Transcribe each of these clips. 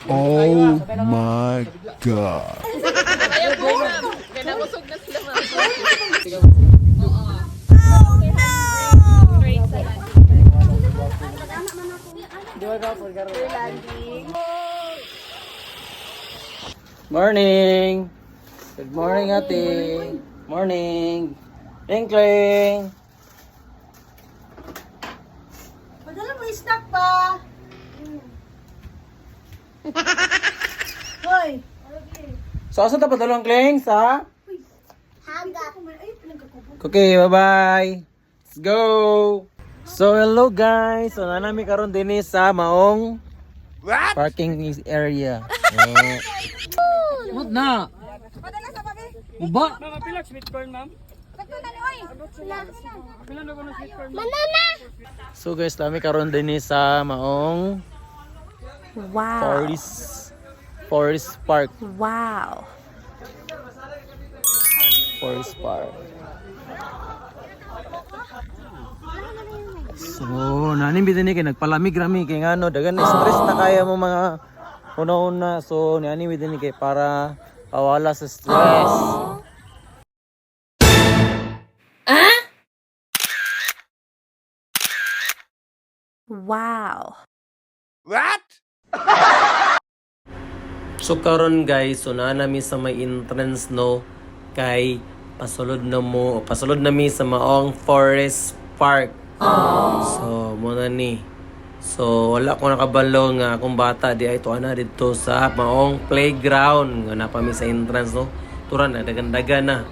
Oh my God. Morning! Good morning, ate. Morning! Twinkling! Padala mo snack pa. Hoy. So, asa ta padalong Kling? Sa? Okay, bye-bye! Let's go! So, hello guys! So, nanami karon din sa maong parking area. What na? Padala sa babi. Uba? Mama, pila sweet corn, ma'am? Pagtunan ni oy. Pila na ko ng sweet corn? So guys, nami karon din sa maong Forest Park. Wow. Forest Park. So, nanin bitin ni kay nagpalamig rami kay ngano dagan na stress na kaya mo mga una-una. So, nanin bitin ni kay para pawala sa stress. Wow. So karon guys, so na nami sa may entrance no kay pasulod na mo, pasulod nami sa maong Forest Park. So muna ni. So wala ko nakabalo nga akong bata di ay tuana dito sa maong playground nga napa mi sa entrance no. Turan na dagan-dagan na.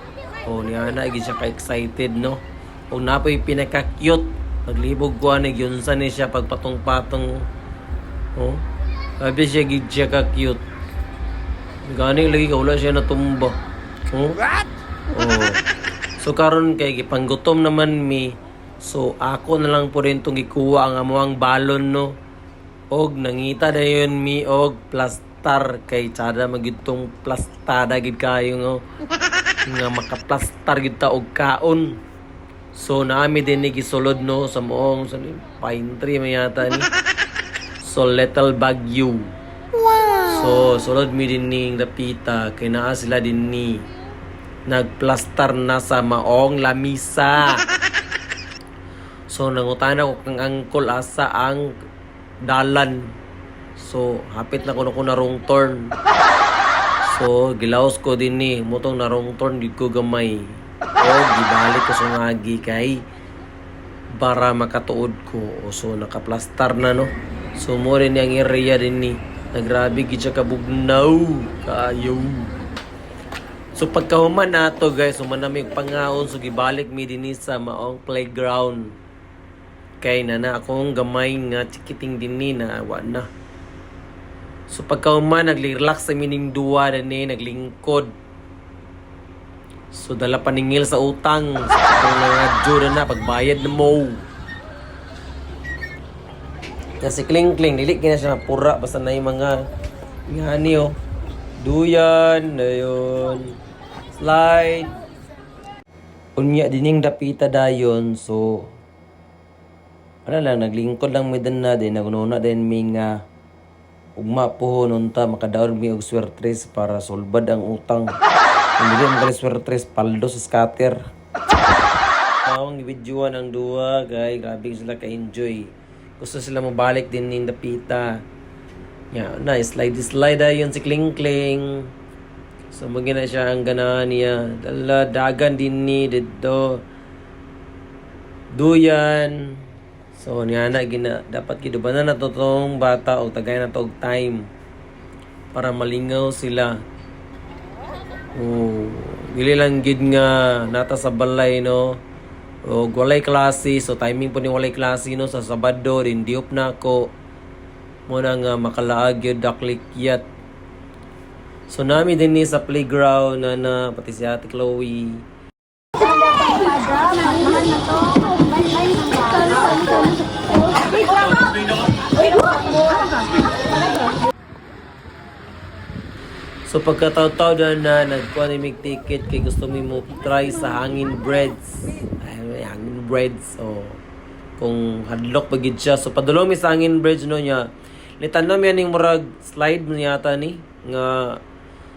O niya na gid siya ka excited no. O napoy pinaka-cute. Paglibog ko ani gyunsan ni siya pagpatong-patong. Oh. Sabi siya gid siya ka-cute. Gani lagi ka wala siya natumba. Oh? What? Oh. So karon kay gipanggutom naman mi. So ako na lang po rin tong gikuha ang amuang balon no. Og nangita dayon mi og plastar kay tsada magitong plastada gid kayo no. Nga makaplastar gid ta og kaon. So naami din ni gisulod no sa moong sa pine tree may yata ni. So Little Baguio. So, sulod mi din ning dapita kay naa sila din ni nagplastar na sa maong lamisa. So, nangutan ako kang angkol asa ang dalan. So, hapit na ko na wrong turn. So, gilaos ko din ni mutong na wrong turn gid ko gamay. O, gibalik ko sa ngagi kay para makatuod ko. So, nakaplastar na no. So, mo rin yung area din ni nagrabe gid siya kabugnaw kaayo. So pagkahuman nato guys, sumanami pangaon so gibalik mi dinhi sa maong playground. Kay nana akong gamay nga chikiting dinhi na wa na. So pagkahuman nagli-relax sa mining duwa dinhi naglingkod. So dala paningil sa utang sa mga jud na pagbayad na mo. Kasi kling-kling, dili kina siya pura basta na yung mga ngani oh. Duyan, dayon. Slide. Unya dining dapita dayon, so ano lang, naglingkod lang mi din na din, nagununa din mi nga ugma po nunta makadaog mi og swertres para solbad ang utang. Kung dili mo kali swertres, paldo sa scatter. Tawang i-videoan ang duwa, guys, grabe sila ka-enjoy. Gusto sila mabalik din ng dapita. Yeah, slide ayun si Kling Kling. So magina siya ang ganahan niya. Dala dagan din ni dito. Duyan. So niya na gina dapat gidubanan na totong bata o tagay na tog time para malingaw sila. Oh, dili lang gid nga nata sa balay no. O walay klase, so timing po ni walay klase no sa Sabado din diop na ako muna nga makalaag yun daklikyat. So nami din ni sa playground na pati si Ate Chloe. So pagkataw-taw na nagkuha ni mig ticket kay gusto mo try sa hangin breads. Ay, hangin breads. So kung hadlock pagid siya. So padulong mi sa hangin breads no niya. Litanom yan yung murag slide mo yata ni. Nga,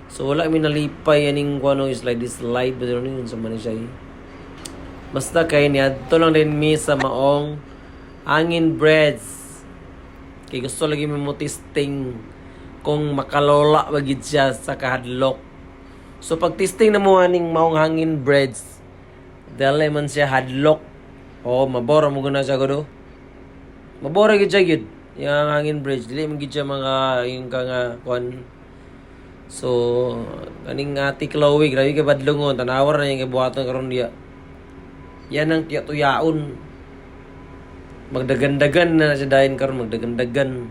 so wala mi nalipay yan yung ano yung slide. But ano yun sa man siya eh. Basta kay niya, ito lang din mi sa maong hangin breads. Kay gusto lagi mo testing kung makalola bagid siya sa kahadlok. So pag testing na mo aning maong hangin breads, dali man siya hadlok. O mabora mo guna siya gudo. Mabora gid siya gid. Yung hangin breads, dili man gid siya mga yung kanga kwan. So kaning ati Chloe, grabe ka badlongon, tanawar na yung gibuhaton karon diya. Yan ang tiya-tuyaon. Magdagandagan na siya dahin karon, magdagandagan.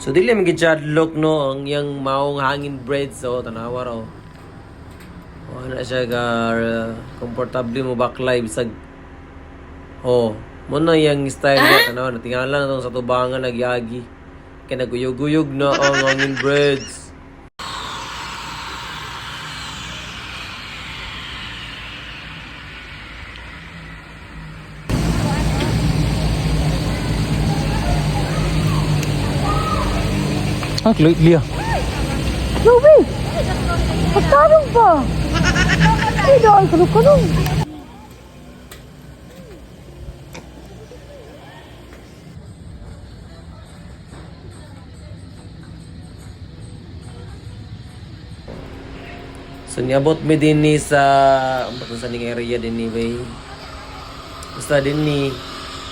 So dili man gid siya hadlok no ang yang maong hangin breads so tanawa raw. O ana siya ga komportable mo baklay bisag. Oh, mo na yang style niya tanawa natingala na tong sa tubangan nagyagi. Kay naguyog-uyog na ang hangin breads. Ah, Lia. Chloe! Pagtanong ba? Ay, dahil kalong-kalong. So niabot mi din ni sa sa ning area din ni bay. Basta din ni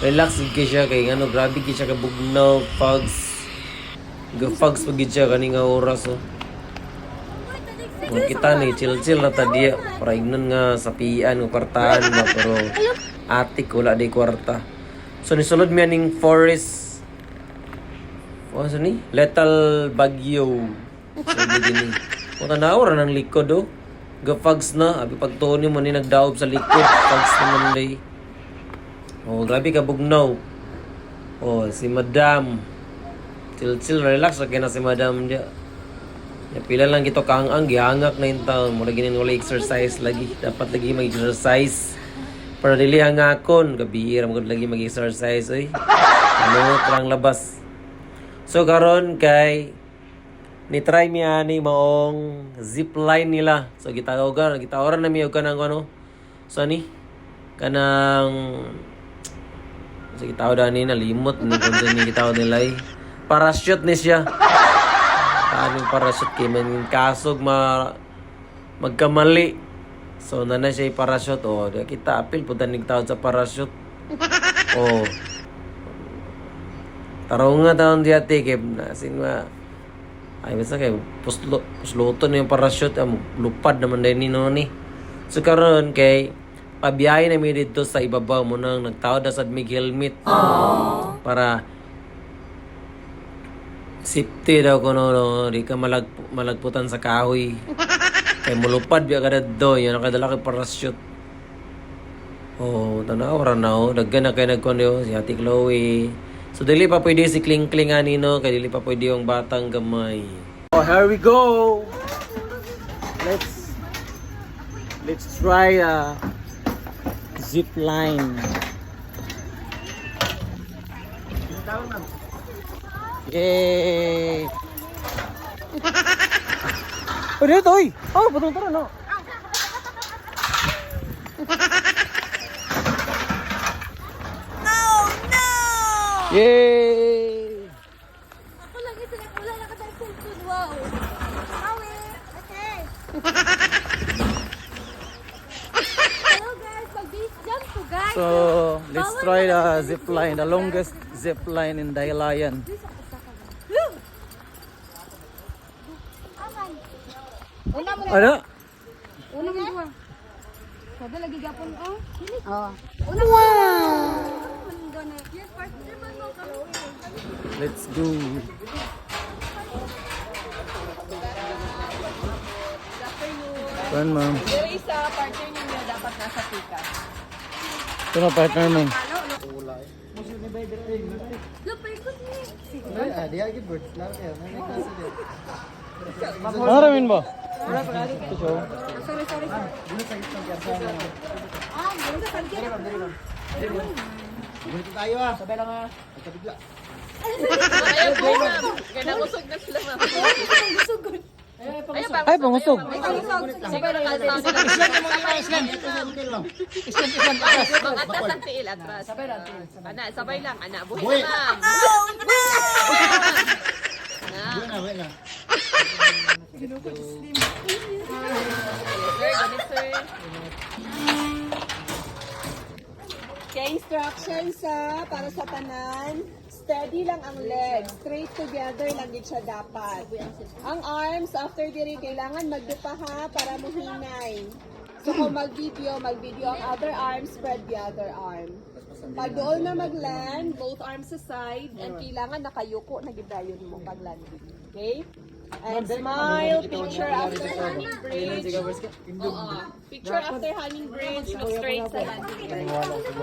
relax gid siya kay ano grabe gid siya ka bugnaw fogs. Ga-fogs pagid siya kaninga oras oh. Kung kita ni chill na ta diya para ignon nga sapian o kwartahan na pero atik wala di kwarta. So nisulod mi aning forest. Ano sa ni? Lethal Bagyo. So din ni. Kung tanawar ng likod oh. Ga-fogs na. Abi pagtuon mo ni nagdaob sa likod. Fogs naman day. Oh, grabe ka bugnaw. Oh, si Madam. Chill, relax. Okay na si Madam dia. Ya, pila lang gito kaang gihangak na yung taon. Mula ginin wala exercise lagi. Dapat lagi mag-exercise. Para dili hangakon. Gabihira magod lagi mag-exercise. Oy. Ano, trang labas. So, karon kay ni-try mi ani maong zipline nila. So gitaoran na mi og kanang ano. So ni kanang so gitaw da ni nalimot ni kun ni gitaw nila eh. Parachute ni siya. Kaming parachute kay man kasog magkamali. So na siya parachute oh, kita apil pud ni gitaw sa parachute. Oh. Tarong nga taon diya tikip na sinwa. Ay, basta kayo, pusluto na yung parachute, lupad naman dahil nino ni. So, karon kay, pabiyahe namin dito sa ibabaw mo nang nagtawad na sa mig helmet. Para, safety daw ko no, di ka malagputan sa kahoy. Kay mulupad biya kada do, yan nakadala kay parachute. Oh, tanaw na oh, daggan na kayo nagkondo, si Ate Chloe. So, dili pa pwede si Kling-Kling anino, kaya dili pa pwede yung batang gamay. Oh, here we go! Let's try a zip line. Yay! Oh, dito, oy! Oh, patong tara, no? Yay! Ako lang ito, wala na ka tayo cellphone. Wow. Awi. Okay. Hello guys, mag-base jump to guys. So, let's try the zip line, the longest zip line in Daylayan. Una mo na. Ano? Una mo na. Sabi lagi gapon ko. Oo. Una mo. Wow. Yes, partner man mo. Let's go. Kuan ma'am. Pero isa, partner ninyo dapat nasa pika. Ito na partner mo. Lupay ko ni. Naramin ba? Sorry. Ganda sa Ayaw po, ma'am. Kaya nakusog na sila, ma'am. Ay, pangusog. Siguro kalsang sila. Mag-atras ang tiil, atras. Ana, sabay lang. Ana, buhay na, ma'am. Sir, ganit, sir. Kaya instructions para sa tanan, steady lang ang legs, straight together lang din siya dapat. Ang arms, after diri, kailangan magdupa ha para muhinay. So kung mag-video ang other arm, spread the other arm. Pag doon na mag-land, both arms aside, and kailangan nakayuko na gidayon mo pag landing. Okay? And smile, picture after hanging bridge. Oo. Picture after hanging bridge, look straight sa landing area. After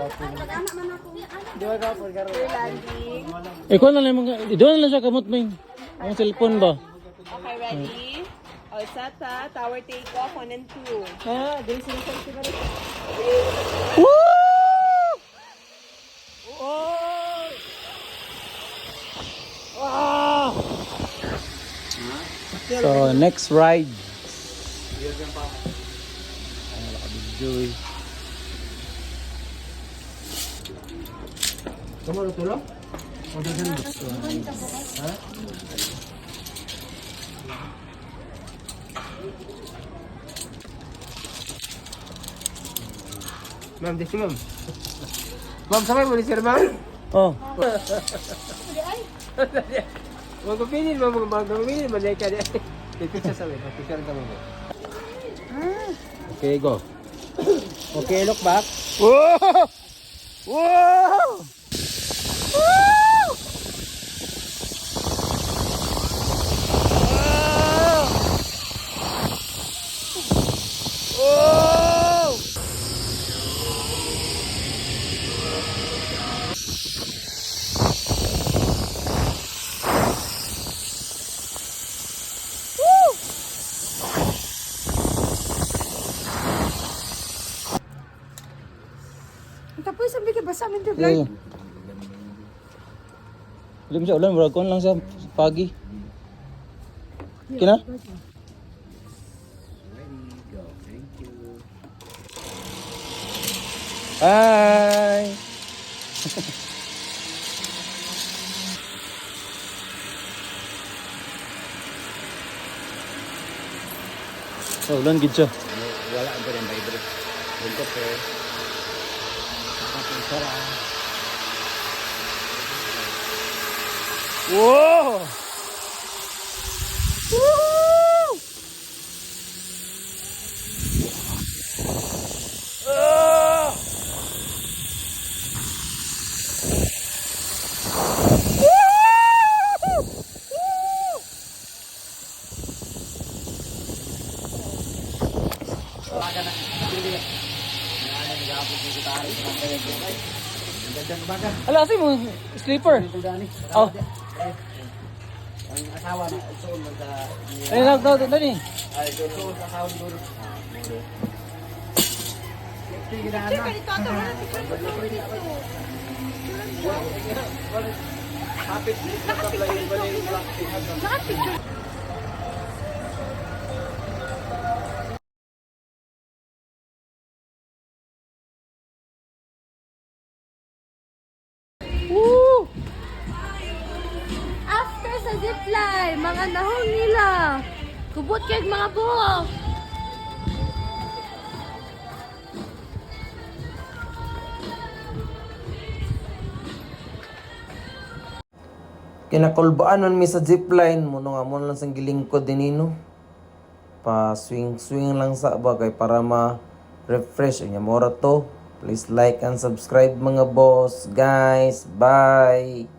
landing. Ikaw na lang, doon na lang siya kamot mo ang cellphone ba? Okay, ready? All set ha? Tower take off, 1 and 2. So, next ride. Ma'am, dito ma'am. Ma'am, sabay mo ni sir, ma'am? Oh. Magpapinin, ma'am. Magpapinin, manay ka niya. Picture sa amin. Picture ka mo. Okay, go. Okay, look back. Whoa! Whoa! Tapos sabi ka ba sa amin to Yeah. Hindi mo siya ulan, bro. Kuhan lang sa pagi. Kina? Hi! So, ulan gid siya. Wala ang ganyan ba ibig. Bungkot eh. Whoa! Woo! Ah! Woo! Woo! Ala, kasi mo, sleeper. Oh. Ang asawa na isuon man sa Ay, dali. ay isuon sa kaon doon. Woo! After sa zipline, mga nahong nila. Kubot kay mga buhok. Kinakulbaan man mi sa zipline mo nga mo lang sang gilingkod dinino. Pa swing lang sa bagay para ma-refresh nya mora to. Please like and subscribe mga boss, guys. Bye.